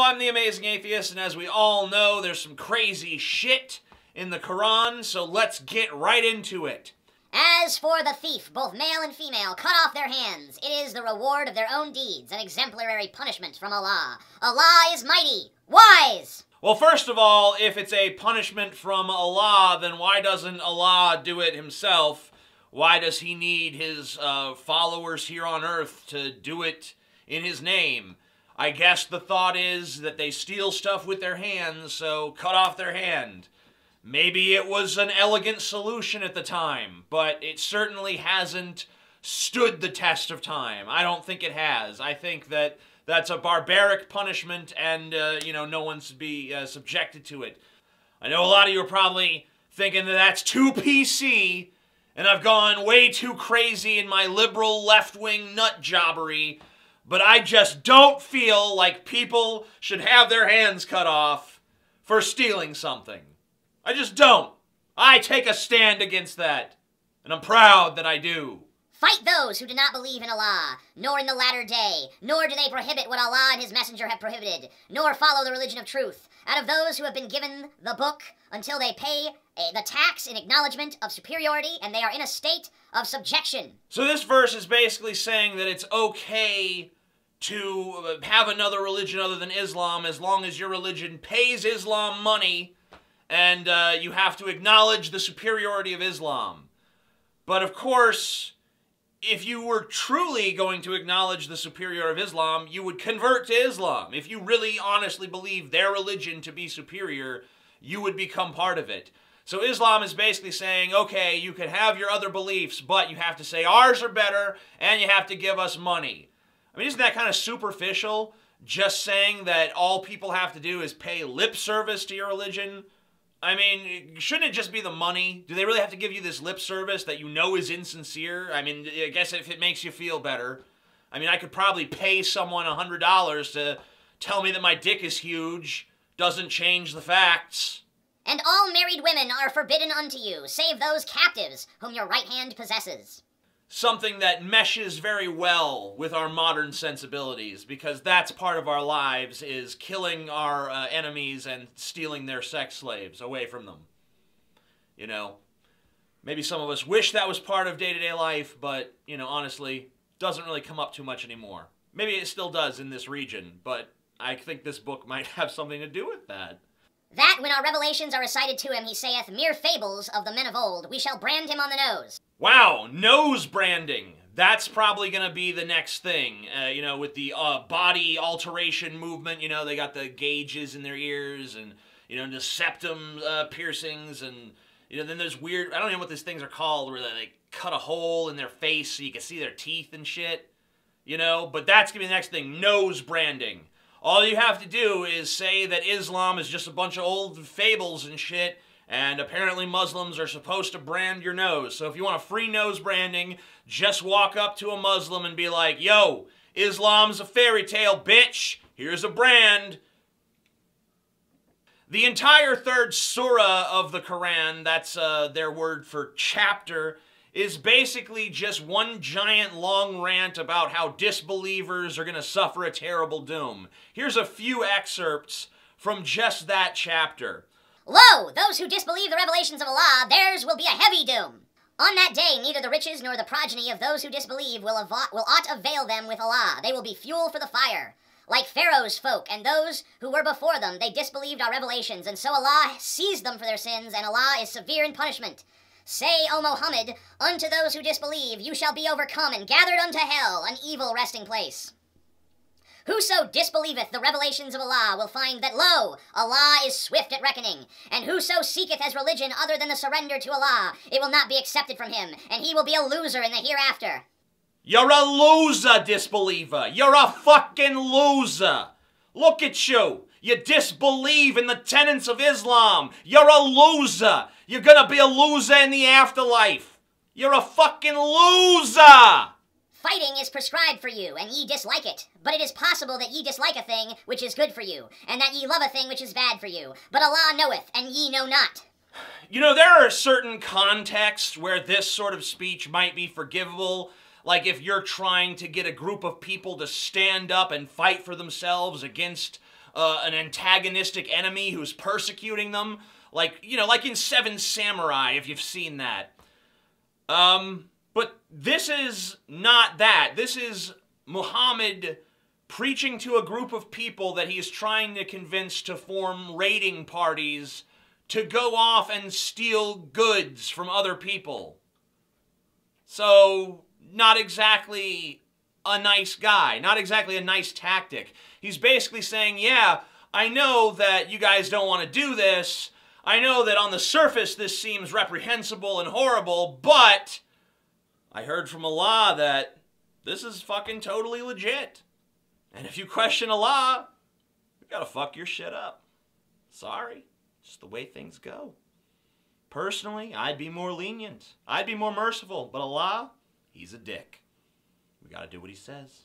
I'm the Amazing Atheist, and as we all know, there's some crazy shit in the Quran, so let's get right into it. As for the thief, both male and female, cut off their hands. It is the reward of their own deeds, an exemplary punishment from Allah. Allah is mighty, wise. Well, first of all, if it's a punishment from Allah, then why doesn't Allah do it himself? Why does he need his followers here on earth to do it in his name? I guess the thought is that they steal stuff with their hands, so cut off their hand. Maybe it was an elegant solution at the time, but it certainly hasn't stood the test of time. I don't think it has. I think that that's a barbaric punishment, and, no one's to be subjected to it. I know a lot of you are probably thinking that that's too PC, and I've gone way too crazy in my liberal left-wing nut jobbery, but I just don't feel like people should have their hands cut off for stealing something. I just don't. I take a stand against that, and I'm proud that I do. Fight those who do not believe in Allah, nor in the latter day, nor do they prohibit what Allah and his messenger have prohibited, nor follow the religion of truth, out of those who have been given the book until they pay the tax in acknowledgement of superiority, and they are in a state of subjection. So this verse is basically saying that it's okay to have another religion other than Islam as long as your religion pays Islam money, and you have to acknowledge the superiority of Islam. But of course, if you were truly going to acknowledge the superiority of Islam, you would convert to Islam. If you really honestly believe their religion to be superior, you would become part of it. So Islam is basically saying, okay, you can have your other beliefs, but you have to say ours are better, and you have to give us money. I mean, isn't that kind of superficial? Just saying that all people have to do is pay lip service to your religion? I mean, shouldn't it just be the money? Do they really have to give you this lip service that you know is insincere? I mean, I guess if it makes you feel better. I mean, I could probably pay someone $100 to tell me that my dick is huge. Doesn't change the facts. And all married women are forbidden unto you, save those captives whom your right hand possesses. Something that meshes very well with our modern sensibilities, because that's part of our lives, is killing our enemies and stealing their sex slaves away from them. You know, maybe some of us wish that was part of day-to-day life, but, honestly, doesn't really come up too much anymore. Maybe it still does in this region, but I think this book might have something to do with that. That when our revelations are recited to him, he saith, mere fables of the men of old, we shall brand him on the nose. Wow, nose branding. That's probably going to be the next thing, with the body alteration movement. They got the gauges in their ears and, the septum piercings. And, then there's weird, I don't know what these things are called, where they cut a hole in their face so you can see their teeth and shit. But that's going to be the next thing, nose branding. All you have to do is say that Islam is just a bunch of old fables and shit, and apparently Muslims are supposed to brand your nose. So if you want a free nose branding, just walk up to a Muslim and be like, yo, Islam's a fairy tale, bitch. Here's a brand. The entire third surah of the Quran, that's their word for chapter, is basically just one giant long rant about how disbelievers are going to suffer a terrible doom. Here's a few excerpts from just that chapter. Lo, those who disbelieve the revelations of Allah, theirs will be a heavy doom. On that day, neither the riches nor the progeny of those who disbelieve will aught avail them with Allah. They will be fuel for the fire. Like Pharaoh's folk and those who were before them, they disbelieved our revelations, and so Allah seized them for their sins, and Allah is severe in punishment. Say, O Muhammad, unto those who disbelieve, you shall be overcome and gathered unto hell, an evil resting place. Whoso disbelieveth the revelations of Allah will find that, lo, Allah is swift at reckoning. And whoso seeketh as religion other than the surrender to Allah, it will not be accepted from him, and he will be a loser in the hereafter. You're a loser, disbeliever. You're a fucking loser. Look at you. You disbelieve in the tenets of Islam. You're a loser. You're gonna be a loser in the afterlife. You're a fucking loser. Fighting is prescribed for you, and ye dislike it. But it is possible that ye dislike a thing which is good for you, and that ye love a thing which is bad for you. But Allah knoweth, and ye know not. There are certain contexts where this sort of speech might be forgivable. Like if you're trying to get a group of people to stand up and fight for themselves against an antagonistic enemy who's persecuting them. Like, you know, like in Seven Samurai, if you've seen that. But this is not that. This is Muhammad preaching to a group of people that he's trying to convince to form raiding parties to go off and steal goods from other people. So, not exactly a nice guy. Not exactly a nice tactic. He's basically saying, yeah, I know that you guys don't want to do this. I know that on the surface this seems reprehensible and horrible, but I heard from Allah that this is fucking totally legit. And if you question Allah, you gotta fuck your shit up. Sorry. Just the way things go. Personally, I'd be more lenient. I'd be more merciful. But Allah, he's a dick. We gotta do what he says.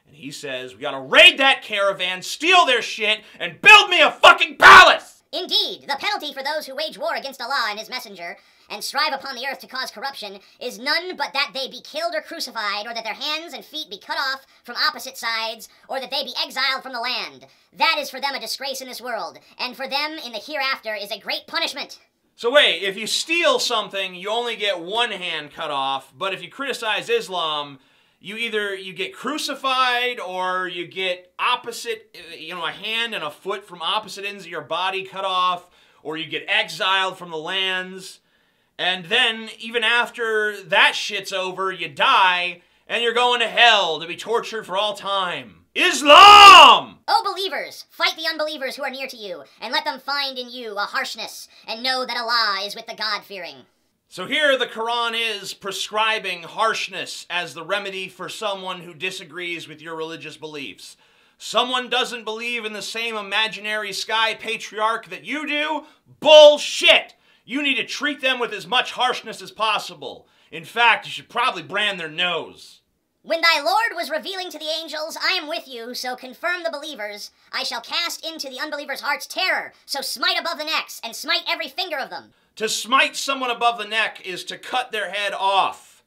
And he says, we gotta raid that caravan, steal their shit, and build me a fucking palace! Indeed, the penalty for those who wage war against Allah and his messenger, and strive upon the earth to cause corruption, is none but that they be killed or crucified, or that their hands and feet be cut off from opposite sides, or that they be exiled from the land. That is for them a disgrace in this world, and for them in the hereafter is a great punishment. So wait, if you steal something, you only get one hand cut off, but if you criticize Islam, you get crucified or you get opposite, you know, a hand and a foot from opposite ends of your body cut off, or you get exiled from the lands. And then, even after that shit's over, you die, and you're going to hell to be tortured for all time. Islam! O believers, fight the unbelievers who are near to you, and let them find in you a harshness, and know that Allah is with the God-fearing. So here the Quran is prescribing harshness as the remedy for someone who disagrees with your religious beliefs. Someone doesn't believe in the same imaginary sky patriarch that you do? Bullshit! You need to treat them with as much harshness as possible. In fact, you should probably brand their nose. When thy Lord was revealing to the angels, I am with you, so confirm the believers. I shall cast into the unbelievers' hearts terror, so smite above the necks, and smite every finger of them. To smite someone above the neck is to cut their head off.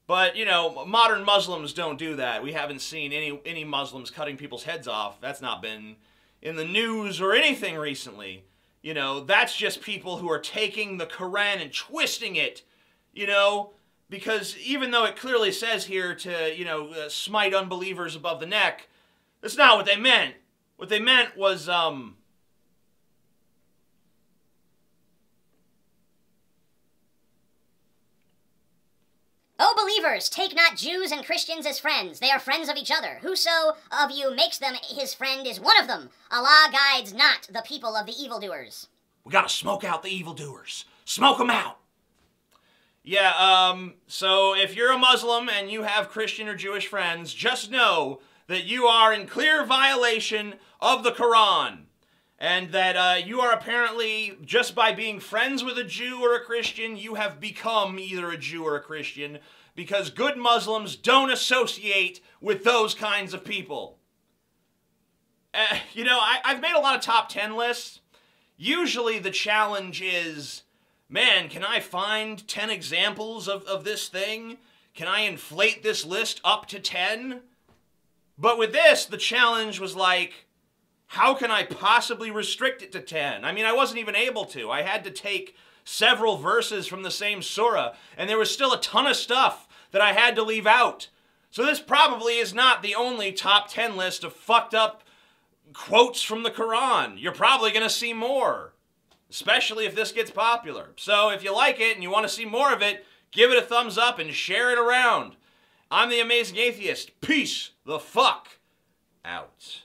But, you know, modern Muslims don't do that. We haven't seen any Muslims cutting people's heads off. That's not been in the news or anything recently. You know, that's just people who are taking the Quran and twisting it, you know, because even though it clearly says here to, you know, smite unbelievers above the neck, that's not what they meant. What they meant was, O believers, take not Jews and Christians as friends. They are friends of each other. Whoso of you makes them his friend is one of them. Allah guides not the people of the evildoers. We gotta smoke out the evildoers. Smoke them out. Yeah, so if you're a Muslim and you have Christian or Jewish friends, just know that you are in clear violation of the Quran. And that you are apparently, just by being friends with a Jew or a Christian, you have become either a Jew or a Christian, because good Muslims don't associate with those kinds of people. You know, I've made a lot of top 10 lists. Usually the challenge is, man, can I find 10 examples of this thing? Can I inflate this list up to 10? But with this, the challenge was like, how can I possibly restrict it to 10? I mean, I wasn't even able to. I had to take several verses from the same surah, and there was still a ton of stuff that I had to leave out. So this probably is not the only top 10 list of fucked up quotes from the Quran. You're probably going to see more, especially if this gets popular. So if you like it and you want to see more of it, give it a thumbs up and share it around. I'm the Amazing Atheist. Peace the fuck out.